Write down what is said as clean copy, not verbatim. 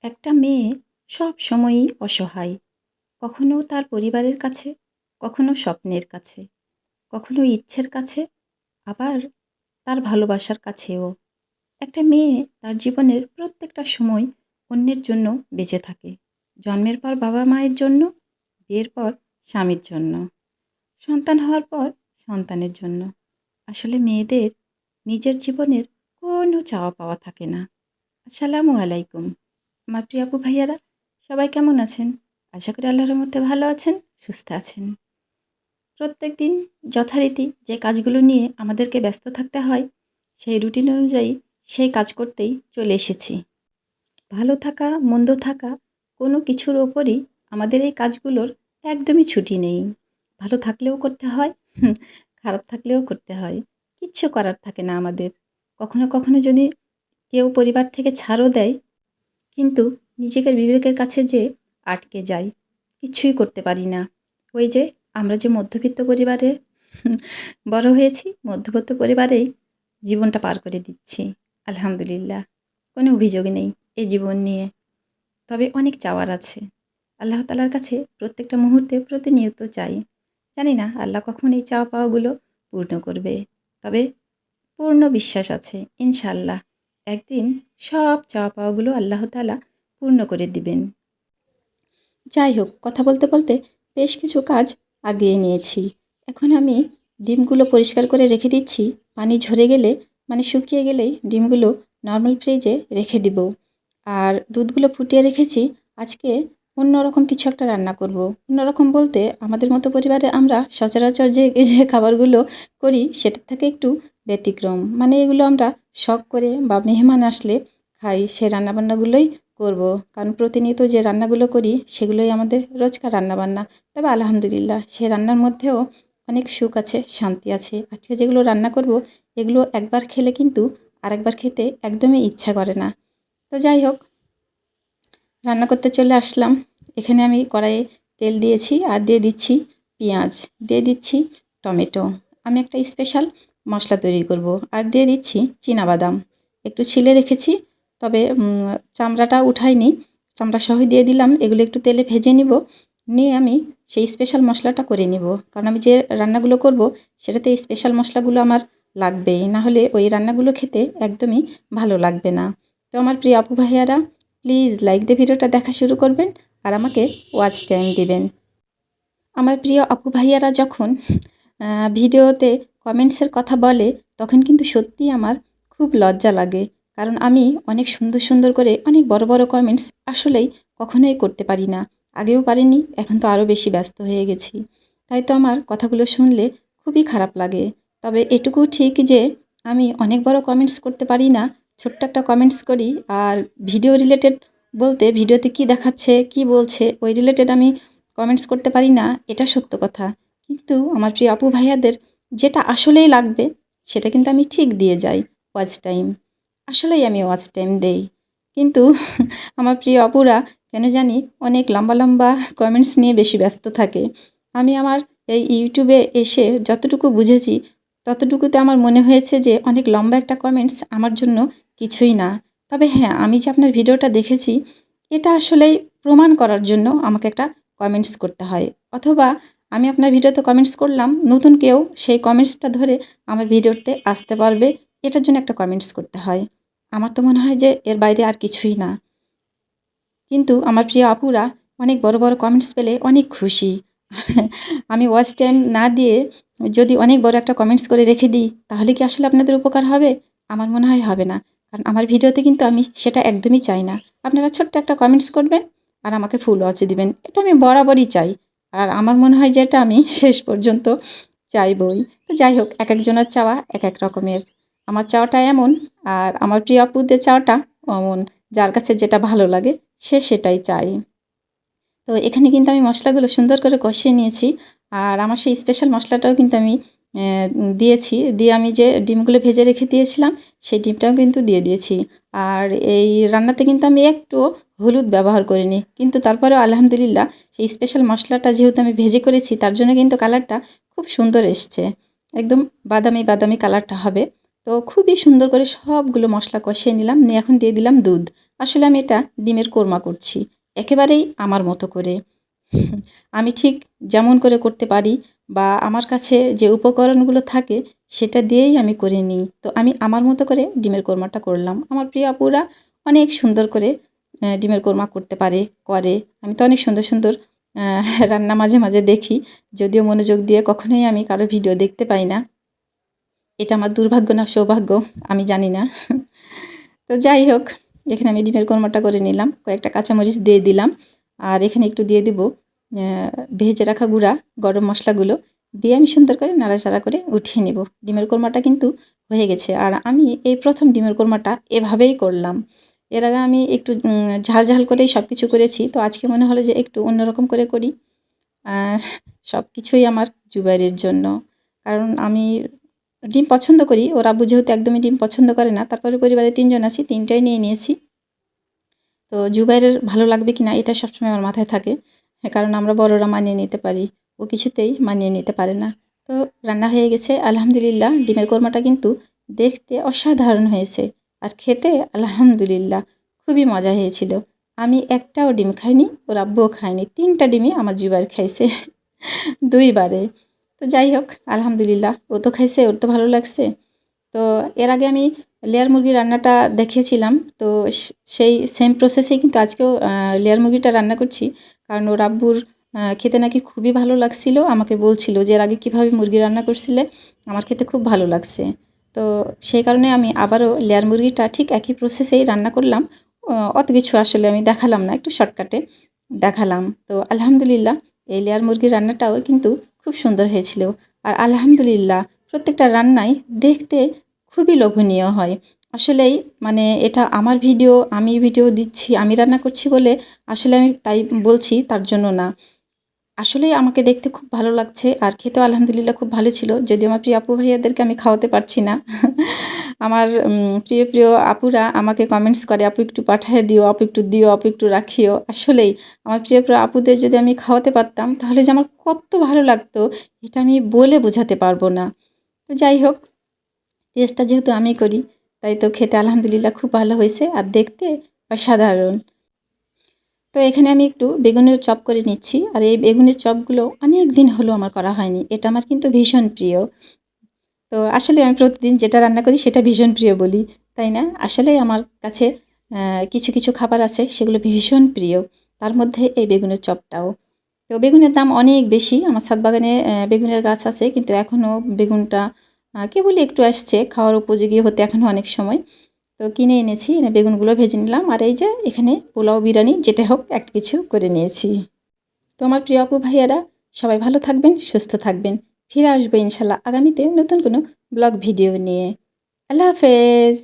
একটা মেয়ে সব সময়ই অসহায়। কখনো তার পরিবারের কাছে, কখনো স্বপ্নের কাছে, কখনো ইচ্ছের কাছে, আবার তার ভালোবাসার কাছেও। একটা মেয়ে তার জীবনের প্রত্যেকটা সময় অন্যের জন্য বেঁচে থাকে। জন্মের পর বাবা-মায়ের জন্য, বিয়ের পর স্বামীর জন্য, সন্তান হওয়ার পর সন্তানের জন্য। আসলে মেয়েদের নিজের জীবনের কোনো চাওয়া পাওয়া থাকে না। আসসালামু আলাইকুম। আমার প্রিয় আপু ভাইয়ারা, সবাই কেমন আছেন? আশা করি আল্লাহর রহমতে ভালো আছেন, সুস্থ আছেন। প্রত্যেকদিন যথারীতি যে কাজগুলো নিয়ে আমাদেরকে ব্যস্ত থাকতে হয়, সেই রুটিন অনুযায়ী সেই কাজ করতেই চলে এসেছি। ভালো থাকা, মন্দ থাকা কোনো কিছুর ওপরই আমাদের এই কাজগুলোর একদমই ছুটি নেই। ভালো থাকলেও করতে হয়, খারাপ থাকলেও করতে হয়। কিচ্ছু করার থাকে না আমাদের। কখনো, কখনো যদি কেউ পরিবার থেকে ছাড়ও দেয়, কিন্তু নিজেদের বিবেকের কাছে যেয়ে আটকে যাই। কিছুই করতে পারি না। ওই যে আমরা যে মধ্যবিত্ত পরিবারে বড় হয়েছি, মধ্যবিত্ত পরিবারেই জীবনটা পার করে দিচ্ছি। আলহামদুলিল্লাহ। কোনো অভিযোগ নেই এই জীবন নিয়ে। তবে অনেক চাওয়ার আছে। আল্লাহ তাআলার কাছে প্রত্যেকটা মুহূর্তে প্রতিনিয়ত চাই। জানি না আল্লাহ কখন এই চাওয়া পাওয়াগুলো পূর্ণ করবে। তবে পূর্ণ বিশ্বাস আছে ইনশাআল্লাহ একদিন সব চাওয়া পাওয়াগুলো আল্লাহ তাআলা পূর্ণ করে দিবেন। যাই হোক, কথা বলতে বলতে বেশ কিছু কাজ আগিয়ে নিয়েছি। এখন আমি ডিমগুলো পরিষ্কার করে রেখে দিচ্ছি। পানি ঝরে গেলে, মানে শুকিয়ে গেলেই ডিমগুলো নরমাল ফ্রিজে রেখে দিব। আর দুধগুলো ফুটিয়ে রেখেছি। আজকে অন্যরকম কিছু একটা রান্না করব। অন্যরকম বলতে আমাদের মতো পরিবারে আমরা সচরাচর যে খাবারগুলো করি সেটার থেকে একটু ব্যতিক্রম। মানে এগুলো আমরা শখ করে বা মেহমান আসলে খাই, সে রান্নাবান্নাগুলোই করব। কারণ প্রতিনিয়ত যে রান্নাগুলো করি সেগুলোই আমাদের রোজকার রান্নাবান্না। তবে আলহামদুলিল্লাহ সে রান্নার মধ্যেও অনেক সুখ আছে, শান্তি আছে। আজকে যেগুলো রান্না করব এগুলো একবার খেলে কিন্তু আরেকবার খেতে একদমই ইচ্ছা করে না। তো যাই হোক, রান্না করতে চলে আসলাম। এখানে আমি কড়াইয়ে তেল দিয়েছি আর দিয়ে দিচ্ছি পেঁয়াজ, দিয়ে দিচ্ছি টমেটো। আমি একটা স্পেশাল মশলা তৈরি করব আর দিয়ে দিচ্ছি চীনাবাদাম। একটু ছিলে রেখেছি, তবে চামড়াটা উঠাইনি, চামড়া সহ দিয়ে দিলাম। এগুলো একটু তেলে ভেজে নিব, নিয়ে আমি সেই স্পেশাল মশলাটা করে নিব। কারণ আমি যে রান্নাগুলো করব সেটাতে এই স্পেশাল মশলাগুলো আমার লাগবেই, না হলে ওই রান্নাগুলো খেতে একদমই ভালো লাগবে না। তো আমার প্রিয় আপু ভাইয়ারা, প্লিজ লাইক দিয়ে ভিডিওটা দেখা শুরু করবেন আর আমাকে ওয়াচ টাইম দিবেন। আমার প্রিয় আপু ভাইয়ারা যখন ভিডিওতে কমেন্টসের কথা বলে তখন কিন্তু সত্যিই আমার খুব লজ্জা লাগে। কারণ আমি অনেক সুন্দর সুন্দর করে অনেক বড় বড় কমেন্টস আসলেই কখনোই করতে পারি না। আগেও পারিনি, এখন তো আরও বেশি ব্যস্ত হয়ে গেছি। তাই তো আমার কথাগুলো শুনলে খুবই খারাপ লাগে। তবে এটুকু ঠিক যে আমি অনেক বড় কমেন্টস করতে পারি না, ছোট্ট একটা কমেন্টস করি। আর ভিডিও রিলেটেড বলতে ভিডিওতে কি দেখাচ্ছে, কি বলছে ওই রিলেটেড আমি কমেন্টস করতে পারি না, এটা সত্য কথা। কিন্তু আমার প্রিয় আপু ভাইয়াদের যেটা আসলেই লাগবে সেটা কিন্তু আমি ঠিক দিয়ে যাই। ওয়াচ টাইম, আসলেই আমি ওয়াচ টাইম দেই। কিন্তু আমার প্রিয় আপুরা কেন জানি অনেক লম্বা লম্বা কমেন্টস নিয়ে বেশি ব্যস্ত থাকে। আমি আমার এই ইউটিউবে এসে যতটুকু বুঝেছি ততটুকুতে আমার মনে হয়েছে যে অনেক লম্বা একটা কমেন্টস আমার জন্য কিছুই না। তবে হ্যাঁ, আমি যে আপনার ভিডিওটা দেখেছি এটা আসলেই প্রমাণ করার জন্য আমাকে একটা কমেন্টস করতে হয়, অথবা আমি আপনার ভিডিওতে কমেন্টস করলাম, নতুন কেউ সেই কমেন্টসটা ধরে আমার ভিডিওতে আসতে পারবে, এটার জন্য একটা কমেন্টস করতে হয়। আমার তো মনে হয় যে এর বাইরে আর কিছুই না। কিন্তু আমার প্রিয় আপুরা অনেক বড় বড় কমেন্টস পেলে অনেক খুশি। আমি ওয়াচ টাইম না দিয়ে যদি অনেক বড় একটা কমেন্টস করে রেখে দিই তাহলে কি আসলে আপনাদের উপকার হবে? আমার মনে হয় হবে না। কারণ আমার ভিডিওতে কিন্তু আমি সেটা একদমই চাই না। আপনারা ছোট্ট একটা কমেন্টস করবেন আর আমাকে ফুল ওয়াচ দিবেন, এটা আমি বরাবরই চাই। আর আমার মনে হয় যে এটা আমি শেষ পর্যন্ত চাইবই। তো যাই হোক, এক একজনের চাওয়া এক এক রকমের। আমার চাওয়াটা এমন, আর আমার প্রিয় আপুদের চাওয়াটা অমন। যার কাছে যেটা ভালো লাগে সে সেটাই চায়। তো এখানে কিন্তু আমি মশলাগুলো সুন্দর করে কষিয়ে নিয়েছি। আর আমার সেই স্পেশাল মশলাটাও কিন্তু আমি দিয়েছি। দিয়ে আমি যে ডিমগুলো ভেজে রেখে দিয়েছিলাম সেই ডিমটাও কিন্তু দিয়ে দিয়েছি। আর এই রান্নাতে কিন্তু আমি একটুও হলুদ ব্যবহার করিনি। কিন্তু তারপরেও আলহামদুলিল্লাহ সেই স্পেশাল মশলাটা যেহেতু আমি ভেজে করেছি তার জন্য কিন্তু কালারটা খুব সুন্দর এসছে। একদম বাদামি বাদামি কালারটা হবে। তো খুবই সুন্দর করে সবগুলো মশলা কষিয়ে নিলাম, নিয়ে এখন দিয়ে দিলাম দুধ। আসলে আমি এটা ডিমের কোরমা করছি, একেবারেই আমার মতো করে। আমি ঠিক যেমন করে করতে পারি বা আমার কাছে যে উপকরণগুলো থাকে সেটা দিয়েই আমি করে নিই। তো আমি আমার মতো করে ডিমের কোরমাটা করলাম। আমার প্রিয় আপুরা অনেক সুন্দর করে ডিমের কোরমা করতে পারে, করে। আমি তো অনেক সুন্দর, সুন্দর রান্না মাঝে, মাঝে দেখি। যদিও মনোযোগ দিয়ে কখনোই আমি কারো ভিডিও দেখতে পাই না। এটা আমার দুর্ভাগ্য না সৌভাগ্য আমি জানি না। তো যাই হোক, এখানে আমি ডিমের কোরমাটা করে নিলাম। কয়েকটা কাঁচামরিচ দিয়ে দিলাম। আর এখানে একটু দিয়ে দিব ভেজে রাখা গুঁড়া গরম মসলাগুলো দিয়ে আমি সুন্দর করে নাড়াচাড়া করে উঠিয়ে নেব। ডিমের কোরমাটা কিন্তু হয়ে গেছে। আর আমি এই প্রথম ডিমের কোরমাটা এভাবেই করলাম। এর আগে আমি একটু ঝাল, ঝাল করেই সব কিছু করেছি। তো আজকে মনে হলো যে একটু অন্যরকম করে করি। সব কিছুই আমার জুবাইরের জন্য। কারণ আমি ডিম পছন্দ করি। ওর আব্বু যেহেতু একদমই ডিম পছন্দ করে না, তারপরে পরিবারে ৩ জন আছি, ৩ টাই নিয়ে নিয়েছি। তো জুবাইরের ভালো লাগবে কিনা এটা সবসময় আমার মাথায় থাকে। কারণ আমরা বড়রা মানিয়ে নিতে পারি। ও কিছুতেই মানিয়ে নিতে পারে না। তো রান্না হয়ে গেছে আলহামদুলিল্লাহ। ডিমের কোরমাটা কিন্তু দেখতে অসাধারণ হয়েছে। আর খেতে আলহামদুলিল্লাহ খুবই মজা হয়েছিল। আমি একটাও ডিম খাইনি, ওর আব্বুও খায়নি। ৩ টা ডিমই আমার জুবাইর খাইছে ২ বারে। তো যাই হোক আলহামদুলিল্লাহ ও তো খাইছে, ওর তো ভালো লাগছে। তো এর আগে আমি লেয়ার মুরগির রান্নাটা দেখিয়েছিলাম। তো সেই সেম প্রসেসেই কিন্তু আজকেও লেয়ার মুরগিটা রান্না করছি। কারণ ওর আব্বুর খেতে নাকি খুবই ভালো লাগছিল। আমাকে বলছিল যে, "এর আগে কীভাবে মুরগি রান্না করছিলে? আমার খেতে খুব ভালো লাগছে।" তো সেই কারণে আমি আবারও লেয়ার মুরগিটা ঠিক একই প্রসেসেই রান্না করলাম। অত কিছু আসলে আমি দেখালাম না, একটু শর্টকাটে দেখালাম। তো আলহামদুলিল্লাহ এই লেয়ার মুরগির রান্নাটাও কিন্তু খুব সুন্দর হয়েছিল। আর আলহামদুলিল্লাহ প্রত্যেকটা রান্নাই দেখতে খুবই লোভনীয় হয়। আসলেই মানে এটা আমার ভিডিও, আমি ভিডিও দিচ্ছি, আমি রান্না করছি বলে আসলে আমি তাই বলছি তার জন্য না। আসলেই আমাকে দেখতে খুব ভালো লাগছে আর খেতেও আলহামদুলিল্লাহ খুব ভালো ছিল। যদিও আমার প্রিয় আপু ভাইয়াদেরকে আমি খাওয়াতে পারছি না। আমার প্রিয়, প্রিয় আপুরা আমাকে কমেন্টস করে, "আপু একটু পাঠায় দিও, আপু একটু দিও, আপু একটু রাখিও।" আসলেই আমার প্রিয়, প্রিয় আপুদের যদি আমি খাওয়াতে পারতাম তাহলে যে আমার কত ভালো লাগতো এটা আমি বলে বোঝাতে পারব না। তো যাই হোক, টেস্টটা যেহেতু আমি করি তাই তো খেতে আলহামদুলিল্লাহ খুব ভালো হয়েছে আর দেখতে অসাধারণ। তো এখানে আমি একটু বেগুনের চপ করে নিচ্ছি। আর এই বেগুনের চপগুলো অনেক দিন হলো আমার করা হয়নি। এটা আমার কিন্তু ভীষণ প্রিয়। তো আসলে আমি প্রতিদিন যেটা রান্না করি সেটা ভীষণ প্রিয় বলি, তাই না? আসলেই আমার কাছে কিছু, কিছু খাবার আছে সেগুলো ভীষণ প্রিয়। তার মধ্যে এই বেগুনের চপটাও। তো বেগুনের দাম অনেক বেশি। আমার ছাদ বাগানে বেগুনের গাছ আছে কিন্তু এখনও বেগুনটা কেবলই একটু আসছে, খাওয়ার উপযোগী হতে এখনও অনেক সময়। তো কিনে এনেছি, এনে বেগুনগুলো ভেজে নিলাম। আর এই যে এখানে পোলাও, বিরিয়ানি যেটা হোক একটা কিছু করে নিয়েছি। তো আমার প্রিয় আপু ভাইয়ারা সবাই ভালো থাকবেন, সুস্থ থাকবেন। ফিরে আসবো ইনশাল্লাহ আগামীতে নতুন কোনো ব্লগ ভিডিও নিয়ে। আল্লাহ হাফেজ।